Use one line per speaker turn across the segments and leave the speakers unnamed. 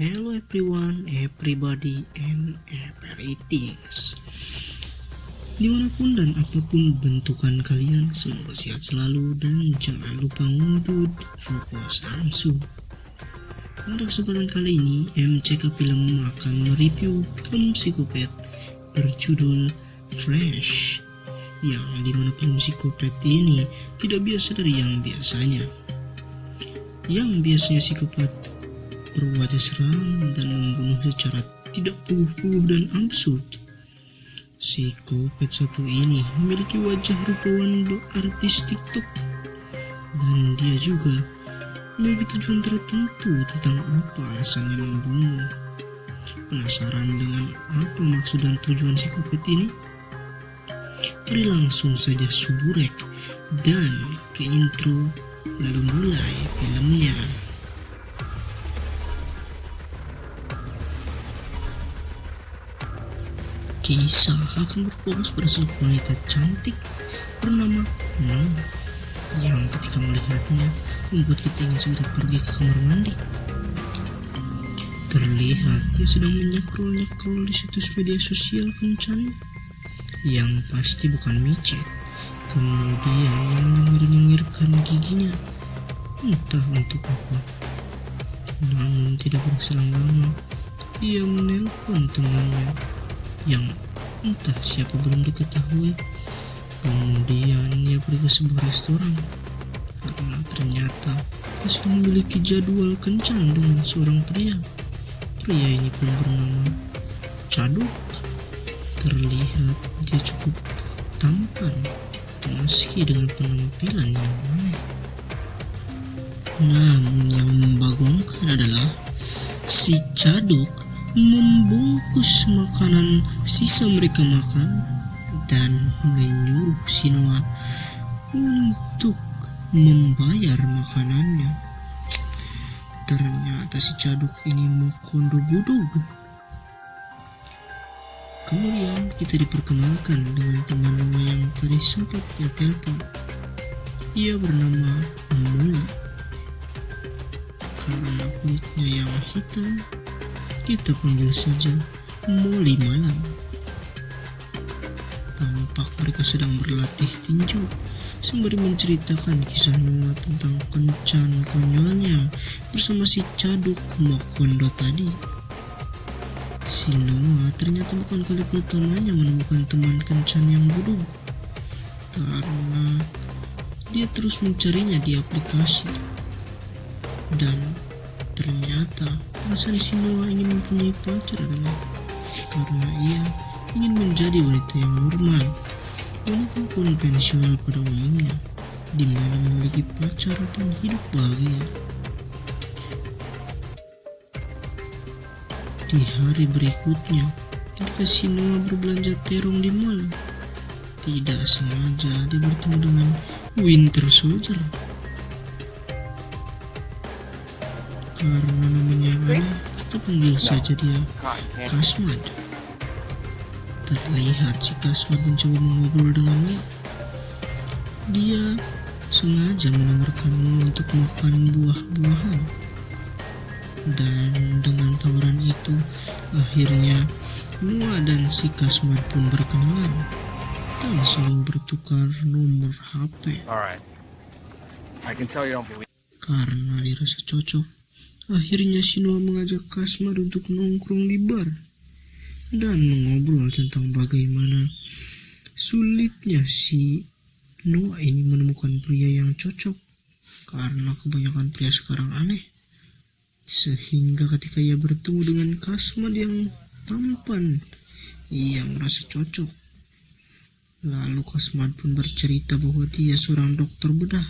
Hello everyone, everybody, and everything. Dimanapun dan apapun bentukan kalian, semoga sehat selalu dan jangan lupa ngudut rokok Samsu. Pada kesempatan kali ini, MCK Film akan mereview film psikopat berjudul Fresh, yang dimana film psikopat ini tidak biasa dari yang biasanya. Yang biasanya psikopat berwajah seram dan membunuh secara tidak puguh-puguh dan absurd. Psikopat satu ini memiliki wajah rupawan artis TikTok, dan dia juga memiliki tujuan tertentu tentang apa alasannya membunuh. Penasaran dengan apa maksud dan tujuan psikopat ini? Mari langsung saja suburek dan ke intro, lalu mulai filmnya. Kisah akan berfokus pada seorang wanita cantik bernama Noah yang ketika melihatnya membuat kita ingin segera pergi ke kamar mandi. Terlihat dia sedang menyekrol di situs media sosial kencannya, yang pasti bukan micet. Kemudian yang menyengir-nyengirkan giginya, entah untuk apa. Namun tidak berselang lama, dia menelpon temannya yang entah siapa belum diketahui. Kemudian dia pergi ke sebuah restoran karena ternyata dia sudah memiliki jadwal kencan dengan seorang pria. Pria ini pun bernama Caduk. Terlihat dia cukup tampan meski dengan penampilan yang aneh. Namun yang membagongkan adalah si Caduk membungkus makanan sisa mereka makan dan menyuruh si Noah untuk membayar makanannya. Ternyata si Caduk ini mau kondo budug. Kemudian kita diperkenalkan dengan teman Noah yang tadi sempat dia telepon. Ia bernama Molly. Karena kulitnya yang hitam, kita panggil saja Molly Malam. Tampak mereka sedang berlatih tinju sembari menceritakan kisah Noah tentang kencan konyolnya bersama si Caduk Mokondo tadi. Si Noah ternyata bukan kali pertamanya menemukan teman kencan yang bodoh, karena dia terus mencarinya di aplikasi. Dan ternyata alasan si Noah ingin mempunyai pacar adalah karena ia ingin menjadi wanita yang normal, wanita konvensional pada umumnya, di mana memiliki pacar dan hidup bahagia. Di hari berikutnya, ketika si Noah berbelanja terong di mall, tidak sengaja dia bertemu dengan Winter Soldier. Karena namanya yang aneh, kita panggil saja dia Kasmad. Terlihat si Kasmad mencoba mengobrol dengan Noah. Dia sengaja menawarkan Noah untuk makan buah-buahan. Dan dengan tawaran itu, akhirnya Noah dan si Kasmad pun berkenalan dan saling bertukar nomor HP. Karena dirasa cocok, akhirnya si Noah mengajak Kasmad untuk nongkrong di bar dan mengobrol tentang bagaimana sulitnya si Noah ini menemukan pria yang cocok karena kebanyakan pria sekarang aneh. Sehingga ketika ia bertemu dengan Kasmad yang tampan, ia merasa cocok. Lalu Kasmad pun bercerita bahwa dia seorang dokter bedah,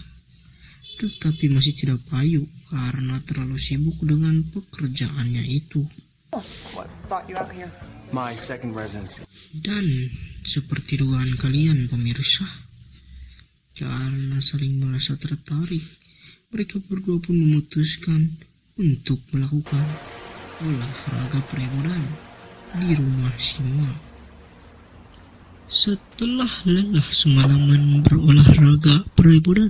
tetapi masih tidak payu karena terlalu sibuk dengan pekerjaannya itu. Dan seperti dugaan kalian pemirsa, karena saling merasa tertarik, mereka berdua pun memutuskan untuk melakukan olahraga peribudan di rumah si Noah. Setelah lelah semalaman berolahraga peribudan,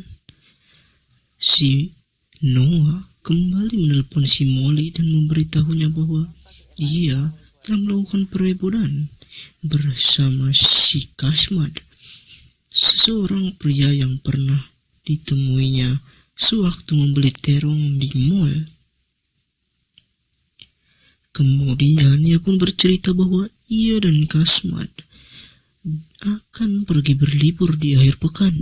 si Noah kembali menelpon si Molly dan memberitahunya bahwa ia telah melakukan perebodan bersama si Kasmad, seseorang pria yang pernah ditemuinya sewaktu membeli terong di mall. Kemudian ia pun bercerita bahwa ia dan Kasmad akan pergi berlibur di akhir pekan.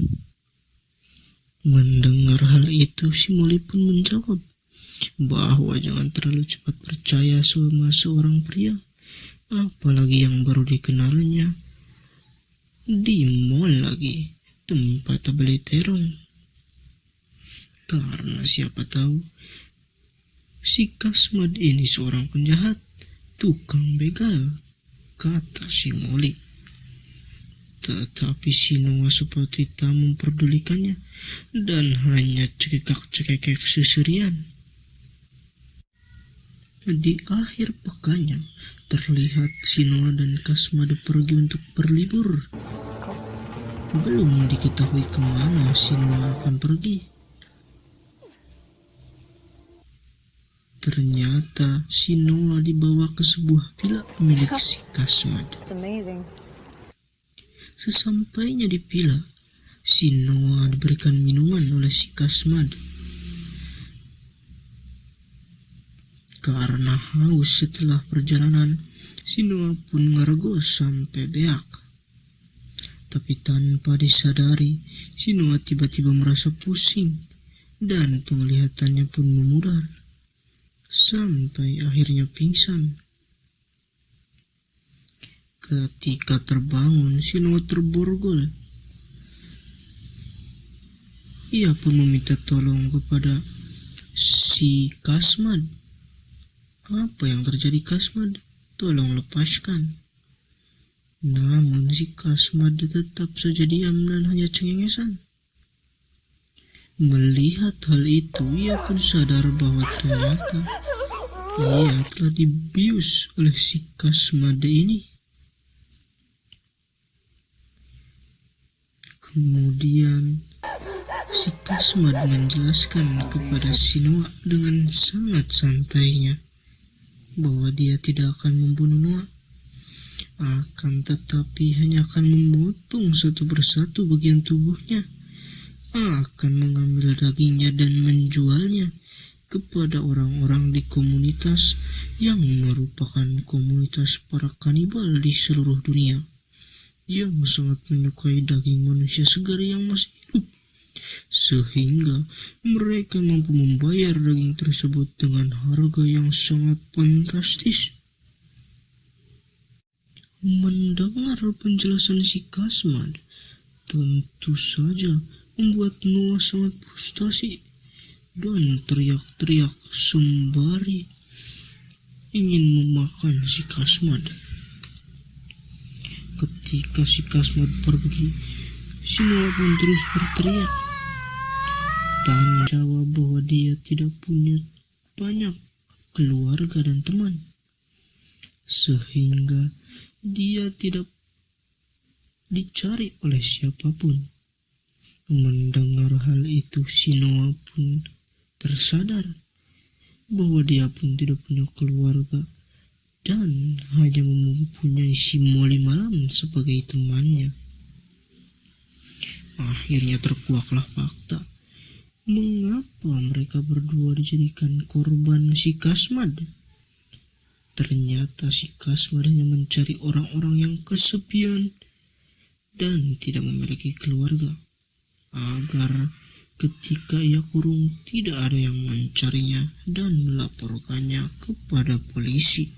Mendengar hal itu, si Molly pun menjawab bahwa jangan terlalu cepat percaya sama seorang pria, apalagi yang baru dikenalnya di mall lagi, tempat beli terong. Karena siapa tahu si Kasmad ini seorang penjahat, tukang begal, kata si Molly. Tetapi si Noah seperti tak memperdulikannya dan hanya cekikak-cekikak seserian. Di akhir pekannya, terlihat si Noah dan Kasmad pergi untuk berlibur. Belum diketahui kemana si Noah akan pergi. Ternyata si Noah dibawa ke sebuah villa milik si Kasmad. Sesampainya di villa, si Noah diberikan minuman oleh si Kasmad. Karena haus setelah perjalanan, si Noah pun ngergo sampai beak. Tapi tanpa disadari, si Noah tiba-tiba merasa pusing dan penglihatannya pun memudar, sampai akhirnya pingsan. Ketika terbangun, si Noah terborgol. Ia pun meminta tolong kepada si Kasmad. Apa yang terjadi, Kasmad? Tolong lepaskan. Namun si Kasmad tetap saja diam dan hanya cengengesan. Melihat hal itu, ia pun sadar bahwa ternyata ia telah dibius oleh si Kasmad ini. Kemudian si Kasmad menjelaskan kepada si Noah dengan sangat santainya bahwa dia tidak akan membunuh Noah, akan tetapi hanya akan memotong satu persatu bagian tubuhnya, akan mengambil dagingnya dan menjualnya kepada orang-orang di komunitas yang merupakan komunitas para kanibal di seluruh dunia, yang sangat menyukai daging manusia segar yang masih hidup, sehingga mereka mampu membayar daging tersebut dengan harga yang sangat fantastis. Mendengar penjelasan si Kasmad tentu saja membuat Noah sangat frustasi dan teriak-teriak sembari ingin memakan si Kasmad. Ketika si Kasmad pergi, si Noah pun terus berteriak. Tanda jawab bahwa dia tidak punya banyak keluarga dan teman, sehingga dia tidak dicari oleh siapapun. Mendengar hal itu, si Noah pun tersadar bahwa dia pun tidak punya keluarga dan hanya mempunyai si Molly malam sebagai temannya. Akhirnya terkuaklah fakta mengapa mereka berdua dijadikan korban si Kasmad. Ternyata si Kasmad hanya mencari orang-orang yang kesepian dan tidak memiliki keluarga, agar ketika ia kurung tidak ada yang mencarinya dan melaporkannya kepada polisi.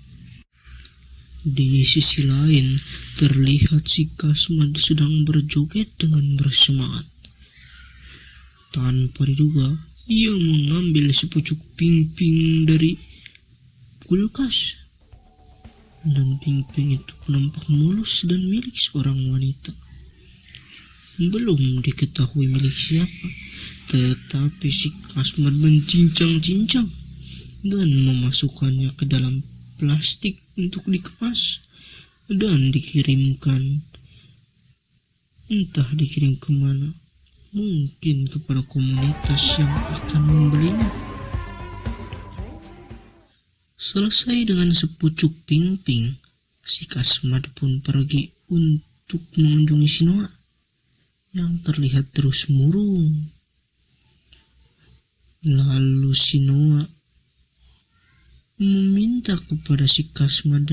Di sisi lain, terlihat si Kasmad sedang berjoget dengan bersemangat. Tanpa diduga, ia mengambil sepucuk ping-ping dari kulkas. Dan ping-ping itu nampak mulus dan milik seorang wanita. Belum diketahui milik siapa, tetapi si Kasmad mencincang-cincang dan memasukkannya ke dalam plastik untuk dikemas dan dikirimkan. Entah dikirim kemana, mungkin kepada komunitas yang akan membelinya. Selesai dengan sepucuk ping-ping, si Kasmad pun pergi untuk mengunjungi si Noah yang terlihat terus murung. Lalu si Noah meminta kepada si Kasmad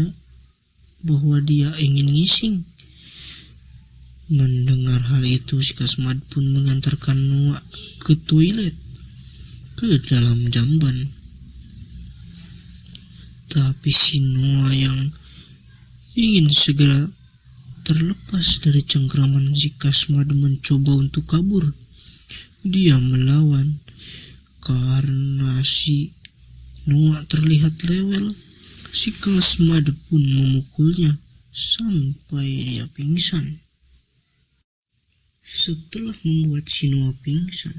bahwa dia ingin ngising. Mendengar hal itu, si Kasmad pun mengantarkan Noah ke toilet, ke dalam jamban. Tapi si Noah yang ingin segera terlepas dari cengkraman si Kasmad mencoba untuk kabur. Dia melawan. Karena si Noah terlihat rewel, si Kasmad pun memukulnya sampai dia pingsan. Setelah membuat si Noah pingsan,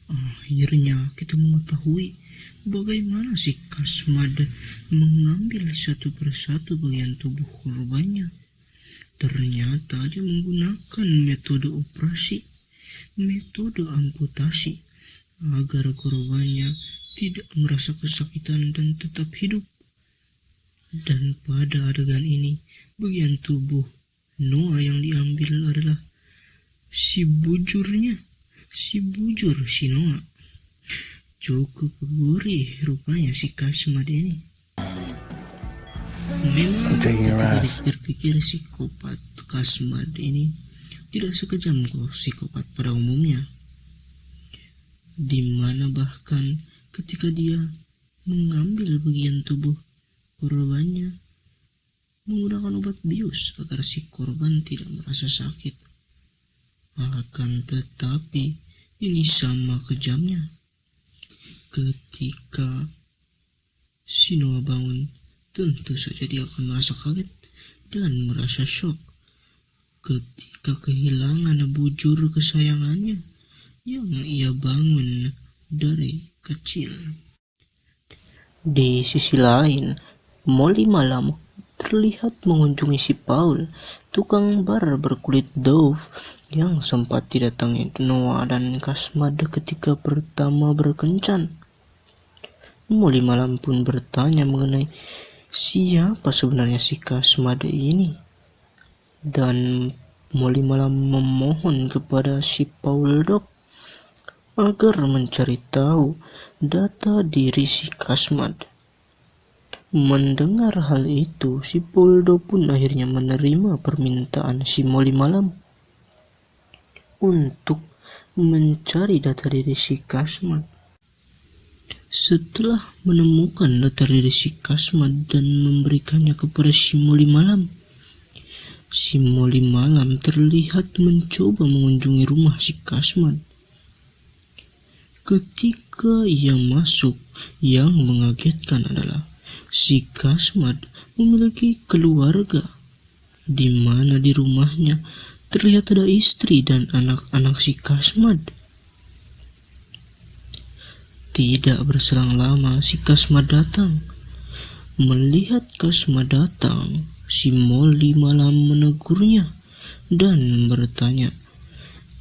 akhirnya kita mengetahui bagaimana si Kasmad mengambil satu persatu bagian tubuh korbannya. Ternyata dia menggunakan metode operasi, metode amputasi, agar korbannya tidak merasa kesakitan dan tetap hidup. Dan pada adegan ini, bagian tubuh Noah yang diambil adalah si bujur si Noah. Cukup gurih rupanya si Kasmad ini. Memang ketika dipikir psikopat Kasmad ini tidak sekejam psikopat pada umumnya, di mana bahkan ketika dia mengambil bagian tubuh korbannya menggunakan obat bius agar si korban tidak merasa sakit. Akan tetapi ini sama kejamnya. Ketika si Noah bangun, tentu saja dia akan merasa kaget dan merasa shock ketika kehilangan bujur kesayangannya yang ia bangun dari kecil. Di sisi lain, Molly malam terlihat mengunjungi si Paul, tukang bar berkulit Dove yang sempat didatangi Noah dan Kasmad ketika pertama berkencan. Molly malam pun bertanya mengenai siapa sebenarnya si Kasmad ini, dan Molly malam memohon kepada si Paul Dog agar mencari tahu data diri si Kasmad. Mendengar hal itu, si Poldo pun akhirnya menerima permintaan si Molly malam untuk mencari data diri si Kasmad. Setelah menemukan data diri si Kasmad dan memberikannya kepada si Molly malam, si Molly malam terlihat mencoba mengunjungi rumah si Kasmad. Ketika ia masuk, yang mengagetkan adalah si Kasmad memiliki keluarga, di mana di rumahnya terlihat ada istri dan anak-anak si Kasmad. Tidak berselang lama, si Kasmad datang. Melihat Kasmad datang, si Molly malam menegurnya dan bertanya,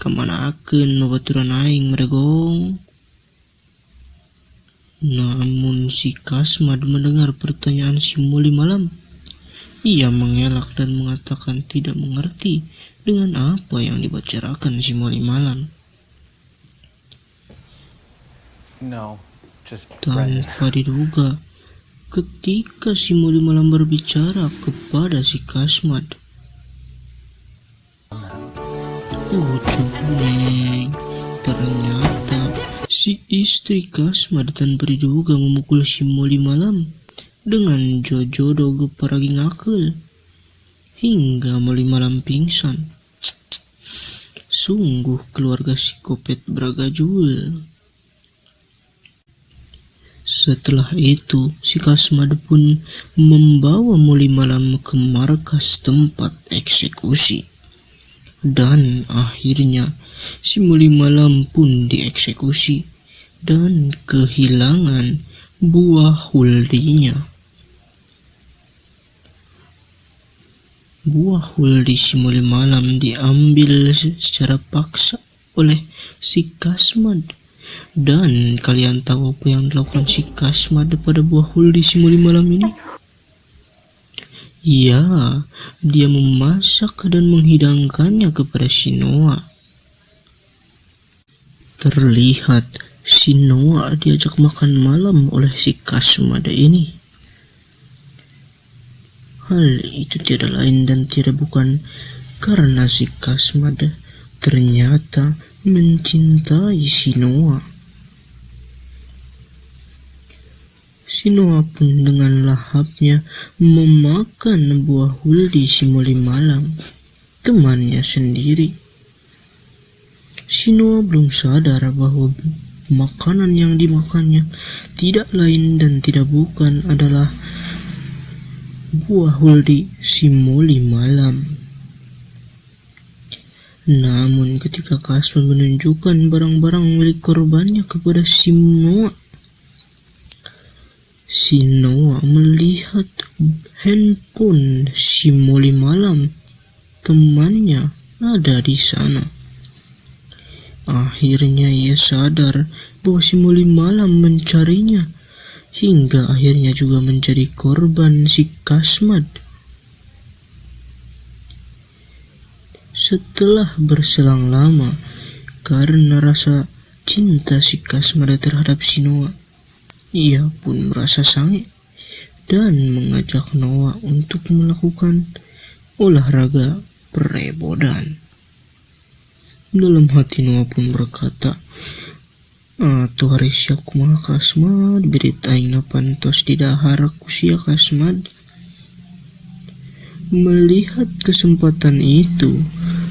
"Kemana akeun babaturan aing meregong?" Namun si Kasmad mendengar pertanyaan si Molly malam. Ia mengelak dan mengatakan tidak mengerti dengan apa yang dibicarakan si Molly malam. Tanpa diduga, ketika si Molly malam berbicara kepada si Kasmad, Neng, ternyata si istri Kasmad tanpa diduga memukul si Molly malam dengan jojodo geparagi ngakul hingga Molly malam pingsan. Sungguh keluarga psikopat beragajul. Setelah itu, si Kasmad pun membawa Molly malam ke markas tempat eksekusi. Dan akhirnya si Molly malam pun dieksekusi dan kehilangan buah huldinya. Buah huldi si Molly malam diambil secara paksa oleh si Kasmad Dan kalian tahu apa yang dilakukan si Kasmad pada buah Huldi si Muli malam ini? Ya, dia memasak dan menghidangkannya kepada si Noah. Terlihat si Noah diajak makan malam oleh si Kasmad ini. Hal itu tiada lain dan tiada bukan karena si Kasmad ternyata mencintai si Noah. Si Noah pun dengan lahapnya memakan buah Huldi si Muli malam, temannya sendiri. Si Noah belum sadar bahwa makanan yang dimakannya tidak lain dan tidak bukan adalah buah Huldi si Muli malam. Namun ketika Kasmad menunjukkan barang-barang milik korbannya kepada si Noah melihat handphone si Muli malam, temannya ada di sana. Akhirnya ia sadar bahwa si Muli malam mencarinya, hingga akhirnya juga menjadi korban si Kasmad. Setelah berselang lama, karena rasa cinta si Kasmad terhadap si Noah, ia pun merasa sange dan mengajak Noah untuk melakukan olahraga perebodan. Dalam hati Noah pun berkata, "Atuh hari sia kumaha Kasmad, berit aing napantos di dahar ku sia Kasmad." Melihat kesempatan itu,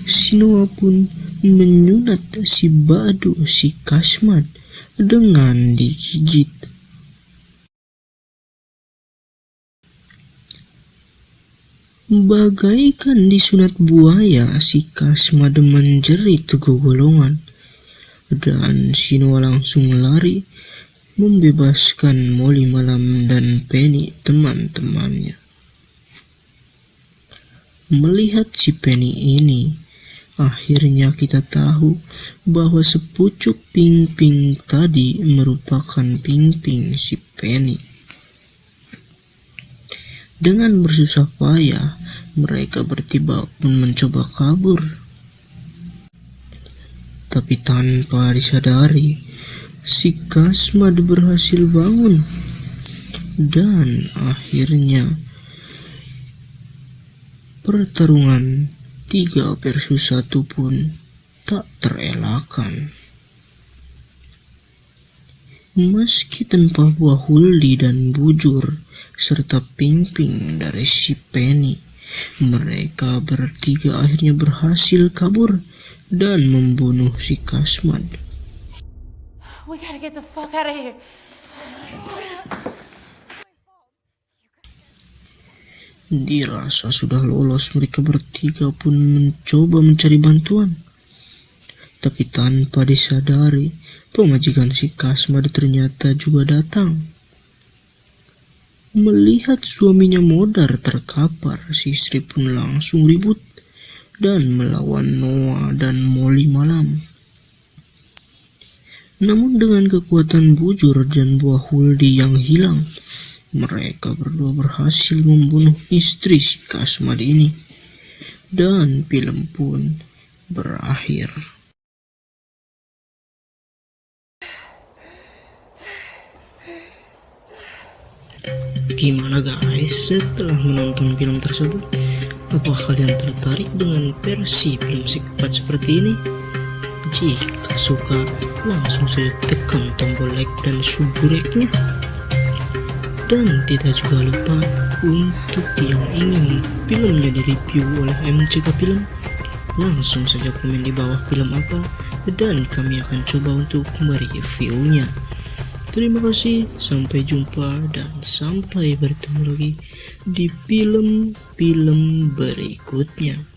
si Noah pun menyunat si badu si Kasmad dengan digigit. Bagaikan disunat buaya, si Kasmad menjerit kegolongan, dan si Noah langsung lari membebaskan Muli malam dan Penny teman-temannya. Melihat si Penny ini, akhirnya kita tahu bahwa sepucuk ping-ping tadi merupakan ping-ping si Penny. Dengan bersusah payah, mereka bertiga pun mencoba kabur. Tapi tanpa disadari, si Kasmad berhasil bangun. Dan akhirnya pertarungan 3 versus 1 pun tak terelakkan. Meski tanpa buah Huldi dan bujur serta ping-ping dari si Penny, mereka bertiga akhirnya berhasil kabur dan membunuh si Kasmad.
We gotta get the fuck out of here.
Dirasa sudah lolos, mereka bertiga pun mencoba mencari bantuan. Tapi tanpa disadari, pemajikan si Kasmad ternyata juga datang. Melihat suaminya modar terkapar, si istri pun langsung ribut dan melawan Noah dan Muli malam. Namun dengan kekuatan bujur dan buah Huldi yang hilang, mereka berdua berhasil membunuh istri si Kasmad ini. Dan film pun berakhir. Gimana guys setelah menonton film tersebut? Apakah kalian tertarik dengan versi film psikopat seperti ini? Jika suka, langsung saja tekan tombol like dan subscribe-nya. Dan tidak juga lupa untuk yang ingin filmnya direview oleh MCK Film, langsung saja komen di bawah film apa dan kami akan coba untuk mereviewnya. Terima kasih, sampai jumpa dan sampai bertemu lagi di film-film berikutnya.